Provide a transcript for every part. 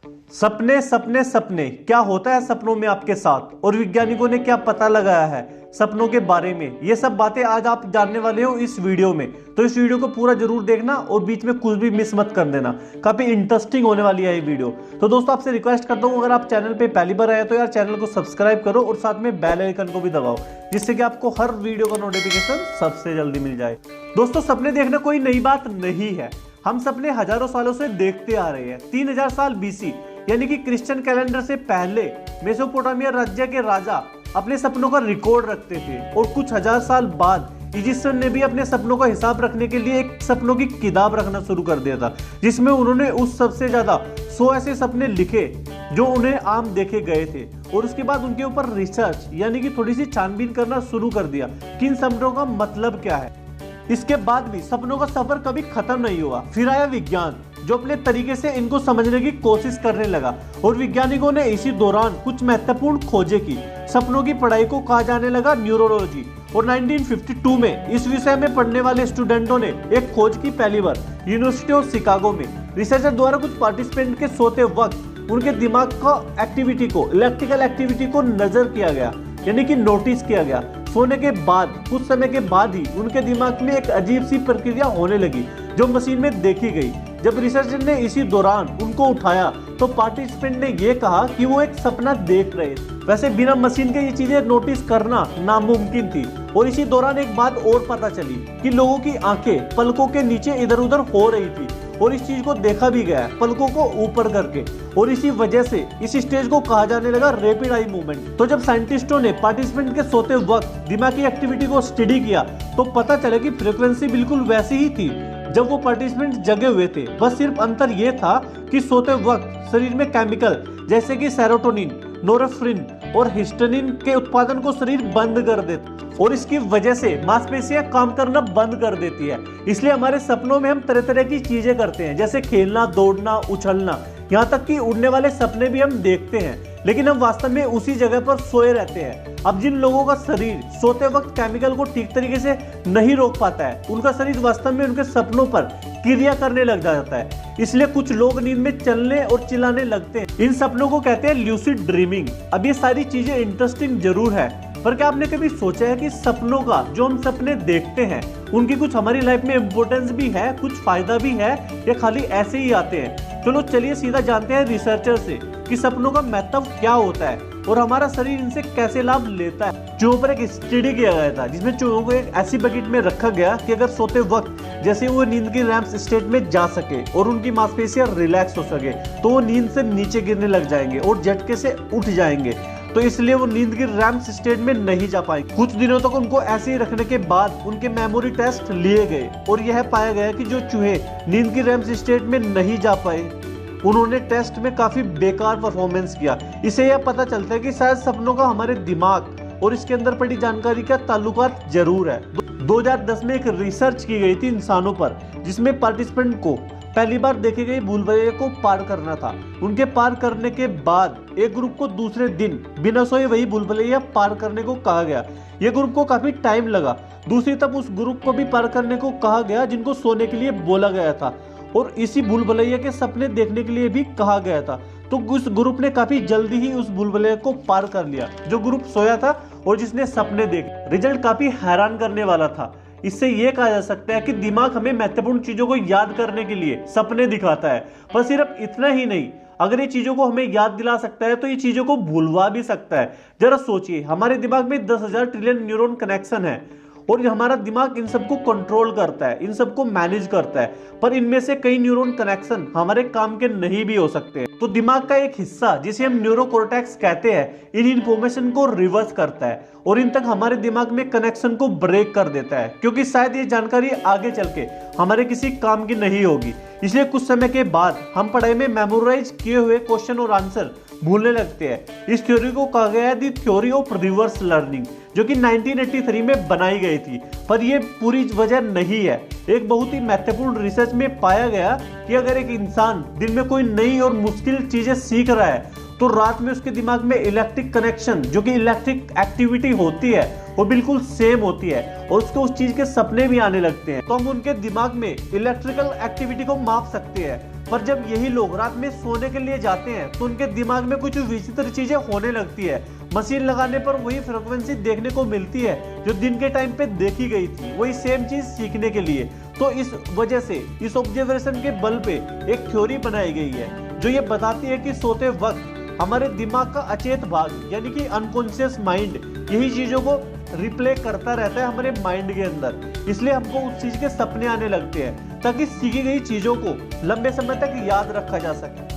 सपने सपने सपने, क्या होता है सपनों में आपके साथ और वैज्ञानिकों ने क्या पता लगाया है सपनों के बारे में, ये सब बातें आज आप जानने वाले हो इस वीडियो में। तो इस वीडियो को पूरा जरूर देखना और बीच में कुछ भी मिस मत कर देना, काफी इंटरेस्टिंग होने वाली है ये वीडियो। तो दोस्तों आपसे रिक्वेस्ट करता हूँ, अगर आप चैनल पे पहली बार आए तो यार चैनल को सब्सक्राइब करो और साथ में बेल आइकन को भी दबाओ, जिससे कि आपको हर वीडियो का नोटिफिकेशन सबसे जल्दी मिल जाए। दोस्तों सपने देखना कोई नई बात नहीं है, हम सपने हजारों सालों से देखते आ रहे हैं। 3000 साल बीसी यानी कि क्रिश्चियन कैलेंडर से पहले मेसोपोटामिया राज्य के राजा अपने सपनों का रिकॉर्ड रखते थे और कुछ हजार साल बाद इजिप्शियन ने भी अपने सपनों का हिसाब रखने के लिए एक सपनों की किताब रखना शुरू कर दिया था, जिसमें उन्होंने उस सबसे ज्यादा 100 ऐसे सपने लिखे जो उन्हें आम देखे गए थे और उसके बाद उनके ऊपर रिसर्च यानी कि थोड़ी सी छानबीन करना शुरू कर दिया कि इन सपनों का मतलब क्या है। इसके बाद भी सपनों का सफर कभी खत्म नहीं हुआ। फिर आया विज्ञान जो अपने तरीके से इनको समझने की कोशिश करने लगा और वैज्ञानिकों ने इसी दौरान कुछ महत्वपूर्ण खोजें की। सपनों की पढ़ाई को कहा जाने लगा न्यूरोलॉजी और 1952 में इस विषय में पढ़ने वाले स्टूडेंटों ने एक खोज की पहली बार यूनिवर्सिटी ऑफ शिकागो में। रिसर्चर द्वारा कुछ पार्टिसिपेंट के सोते वक्त उनके दिमाग का एक्टिविटी को, इलेक्ट्रिकल एक्टिविटी को नजर किया गया यानी कि नोटिस किया गया। सोने के बाद कुछ समय के बाद ही उनके दिमाग में एक अजीब सी प्रक्रिया होने लगी जो मशीन में देखी गई। जब रिसर्चर ने इसी दौरान उनको उठाया तो पार्टिसिपेंट ने यह कहा कि वो एक सपना देख रहे थे। वैसे बिना मशीन के ये चीजें नोटिस करना नामुमकिन थी और इसी दौरान एक बात और पता चली कि लोगों की आंखें पलकों के नीचे इधर उधर हो रही थी और इस चीज को देखा भी गया पलकों को ऊपर करके और इसी वजह से इस स्टेज को कहा जाने लगा रैपिड आई मूवमेंट। तो जब साइंटिस्टों ने पार्टिसिपेंट के सोते वक्त दिमागी एक्टिविटी को स्टडी किया तो पता चला कि फ्रीक्वेंसी बिल्कुल वैसी ही थी जब वो पार्टिसिपेंट जगे हुए थे, बस सिर्फ अंतर ये था कि सोते वक्त शरीर में केमिकल जैसे कि सेरोटोनिन, नोरेफ्रिन और हिस्टानिन के उत्पादन को शरीर बंद कर देता और इसकी वजह से मांसपेशियां काम करना बंद कर देती है। इसलिए हमारे सपनों में हम तरह तरह की चीजें करते हैं, जैसे खेलना, दौड़ना, उछलना, यहाँ तक कि उड़ने वाले सपने भी हम देखते हैं, लेकिन हम वास्तव में उसी जगह पर सोए रहते हैं। अब जिन लोगों का शरीर सोते वक्त केमिकल को ठीक तरीके से नहीं रोक पाता है, उनका शरीर वास्तव में उनके सपनों पर क्रिया करने लग जाता है। इसलिए कुछ लोग नींद में चलने और चिल्लाने लगते हैं। इन सपनों को कहते हैं ल्यूसिड ड्रीमिंग। अब ये सारी चीजें इंटरेस्टिंग जरूर है, पर क्या आपने कभी सोचा है कि सपनों का जो हम सपने देखते हैं उनकी कुछ हमारी लाइफ में इंपॉर्टेंस भी है, कुछ फायदा भी है, या खाली ऐसे ही आते हैं? चलो चलिए सीधा जानते हैं रिसर्चर से कि सपनों का महत्व क्या होता है और हमारा शरीर इनसे कैसे लाभ लेता है। चूहों पर एक स्टडी किया गया था जिसमें चूहों को एक ऐसी बकेट में रखा गया कि अगर सोते वक्त जैसे वो नींद की रैम स्टेट में जा सके और उनकी मांसपेशियां रिलैक्स हो सके तो वो नींद से नीचे गिरने लग जाएंगे और झटके से उठ जाएंगे, तो इसलिए वो नींद की रैम स्टेट में नहीं जा पाएंगे। कुछ दिनों तक उनको ऐसे ही रखने के बाद उनके मेमोरी टेस्ट लिए गए और यह पाया गया कि जो चूहे नींद की रैम स्टेट में नहीं जा पाए उन्होंने टेस्ट में काफी बेकार परफॉर्मेंस किया। इसे यह पता चलता है कि शायद सपनों का हमारे दिमाग और इसके अंदर पड़ी जानकारी का ताल्लुकात जरूर है। 2010 में एक रिसर्च की गई थी इंसानों पर, जिसमें पार्टिसिपेंट को पहली बार देखे गए भूलभुलैया को पार करना था। उनके पार करने के बाद एक ग्रुप को दूसरे दिन बिना सोए वही भूलभुलैया पार करने को कहा गया। ये ग्रुप को काफी टाइम लगा। दूसरी तरफ उस ग्रुप को भी पार करने को कहा गया जिनको सोने के लिए बोला गया था और इसी भूलभुलैया के सपने देखने के लिए भी कहा गया था। तो उस ग्रुप ने काफी जल्दी ही उस भूलभुलैया को पार कर लिया जो ग्रुप सोया था और जिसने सपने देखे। रिजल्ट काफी हैरान करने वाला था। इससे यह कहा जा सकता है कि दिमाग हमें महत्वपूर्ण चीजों को याद करने के लिए सपने दिखाता है, पर सिर्फ इतना ही नहीं, अगर ये चीजों को हमें याद दिला सकता है तो ये चीजों को भूलवा भी सकता है। जरा सोचिए, हमारे दिमाग में 10,000 ट्रिलियन न्यूरॉन कनेक्शन है और हमारा दिमाग इन सबको कंट्रोल करता है, इन सबको मैनेज करता है, पर इनमें से कई न्यूरॉन कनेक्शन हमारे काम के नहीं भी हो सकते। तो दिमाग का एक हिस्सा जिसे हम न्यूरोकॉर्टेक्स कहते हैं इन इंफॉर्मेशन को रिवर्स करता है और इन तक हमारे दिमाग में कनेक्शन को ब्रेक कर देता है, क्योंकि शायद ये जानकारी आगे चल के हमारे किसी काम की नहीं होगी। इसलिए कुछ समय के बाद हम पढ़ाई में मेमोराइज किए हुए क्वेश्चन और आंसर भूलने लगते हैं। इस थ्योरी को कहा गया है the theory of reverse learning, जो कि 1983 में बनाई गई थी, पर यह पूरी वजह नहीं है। एक बहुत ही महत्वपूर्ण रिसर्च में पाया गया कि अगर एक इंसान दिन में कोई नई और मुश्किल चीजें सीख रहा है तो रात में उसके दिमाग में इलेक्ट्रिक कनेक्शन, जो कि इलेक्ट्रिक एक्टिविटी होती है, वो बिल्कुल सेम होती है और उसको उस चीज के सपने भी आने लगते हैं। तो हम उनके दिमाग में इलेक्ट्रिकल एक्टिविटी को माप सकते हैं। पर जब यही लोग रात में सोने के लिए जाते हैं तो उनके दिमाग में कुछ विचित्र चीजें होने लगती है। मशीन लगाने पर वही फ्रिक्वेंसी देखने को मिलती है जो दिन के टाइम पे देखी गई थी, वही सेम चीज सीखने के लिए। तो इस वजह से इस ऑब्जर्वेशन के बल पे एक थ्योरी बनाई गई है जो ये बताती है कि सोते वक्त हमारे दिमाग का अचेत भाग यानी कि अनकॉन्शियस माइंड यही चीजों को रिप्ले करता रहता है हमारे माइंड के अंदर। इसलिए हमको उस चीज के सपने आने लगते हैं ताकि सीखी गई चीजों को लंबे समय तक याद रखा जा सके।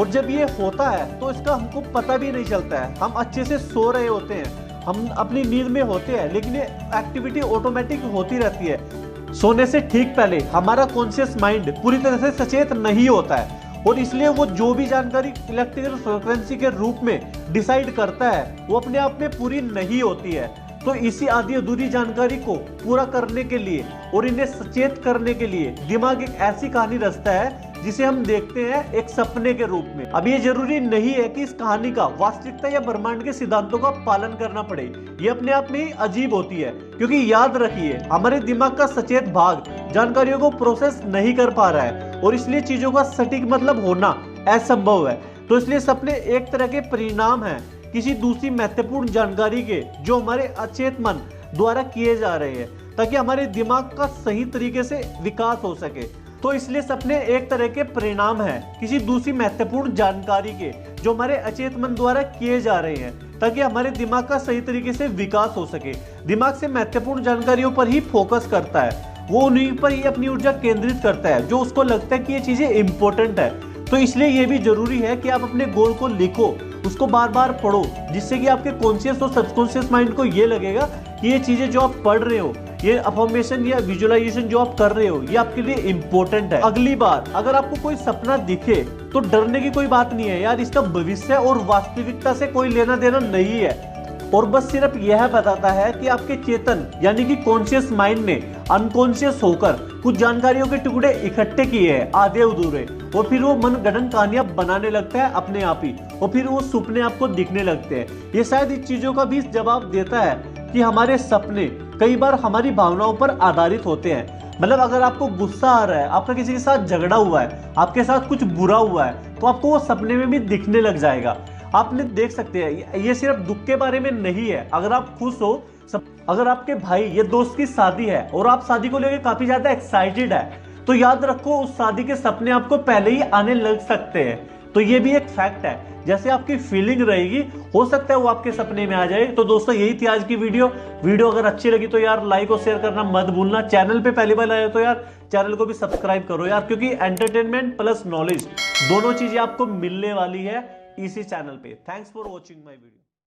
और जब ये होता है तो इसका हमको पता भी नहीं चलता है। हम अच्छे से सो रहे होते हैं, हम अपनी नींद में होते हैं, लेकिन ये एक्टिविटी ऑटोमेटिक होती रहती है। सोने से ठीक पहले हमारा कॉन्शियस माइंड पूरी तरह से सचेत नहीं होता है और इसलिए वो जो भी जानकारी इलेक्ट्रिकल फ्रिक्वेंसी के रूप में डिसाइड करता है वो अपने आप में पूरी नहीं होती है। तो इसी आधी अधूरी जानकारी को पूरा करने के लिए और इन्हें सचेत करने के लिए दिमाग एक ऐसी कहानी रचता है जिसे हम देखते हैं एक सपने के रूप में। अब ये जरूरी नहीं है कि इस कहानी का वास्तविकता या ब्रह्मांड के सिद्धांतों का पालन करना पड़े। ये अपने आप में ही अजीब होती है, क्योंकि याद रखिए हमारे दिमाग का सचेत भाग जानकारियों को प्रोसेस नहीं कर पा रहा है और इसलिए चीजों का सटीक मतलब होना असंभव है। तो इसलिए सपने एक तरह के परिणाम हैं किसी दूसरी महत्वपूर्ण जानकारी के जो हमारे अचेत मन द्वारा किए जा रहे हैं ताकि हमारे दिमाग का सही तरीके से विकास हो सके। तो इसलिए सपने एक तरह के परिणाम हैं किसी दूसरी महत्वपूर्ण जानकारी के जो हमारे अचेत मन द्वारा किए जा रहे हैं ताकि हमारे दिमाग का सही तरीके से विकास हो सके। दिमाग से महत्वपूर्ण जानकारियों पर ही फोकस करता है, वो उन्हीं पर ही अपनी ऊर्जा केंद्रित करता है जो उसको लगता है कि ये चीजें इंपॉर्टेंट है। तो इसलिए ये भी जरूरी है कि आप अपने गोल को लिखो, उसको बार बार पढ़ो, जिससे कि आपके कॉन्शियस और सबकॉन्शियस माइंड को ये लगेगा कि ये चीजें जो आप पढ़ रहे हो, ये अफर्मेशन या विजुअलाइजेशन जो आप कर रहे हो, ये आपके लिए इंपॉर्टेंट है। अगली बार अगर आपको कोई सपना दिखे तो डरने की कोई बात नहीं है यार, इसका भविष्य और वास्तविकता से कोई लेना देना नहीं है और बस सिर्फ यह बताता है कि आपके चेतन यानी कि कॉन्शियस माइंड ने अनकॉन्शियस होकर कुछ जानकारियों के टुकड़े इकट्ठे किए हैं आधे अधूरे, और फिर वो मनगढ़ंत कहानियां बनाने लगता है अपने आप ही और फिर वो सपने आपको दिखने लगते हैं। ये शायद इस चीजों का भी जवाब देता है कि हमारे सपने कई बार हमारी भावनाओं पर आधारित होते हैं। मतलब अगर आपको गुस्सा आ रहा है, आपका किसी के साथ झगड़ा हुआ है, आपके साथ कुछ बुरा हुआ है, तो आपको वो सपने में भी दिखने लग जाएगा। आपने देख सकते हैं ये सिर्फ दुख के बारे में नहीं है। अगर आप खुश हो, अगर आपके भाई या दोस्त की शादी है और आप शादी को लेकर काफी ज्यादा एक्साइटेड है, तो याद रखो उस शादी के सपने आपको पहले ही आने लग सकते हैं। तो ये भी एक फैक्ट है, जैसे आपकी फीलिंग रहेगी हो सकता है वो आपके सपने में आ जाए। तो दोस्तों यही थी आज की वीडियो अगर अच्छी लगी तो यार लाइक और शेयर करना मत भूलना। चैनल पे पहली बार आए तो यार चैनल को भी सब्सक्राइब करो यार, क्योंकि एंटरटेनमेंट प्लस नॉलेज दोनों चीजें आपको मिलने वाली है इसी चैनल पे। Thanks for watching my video.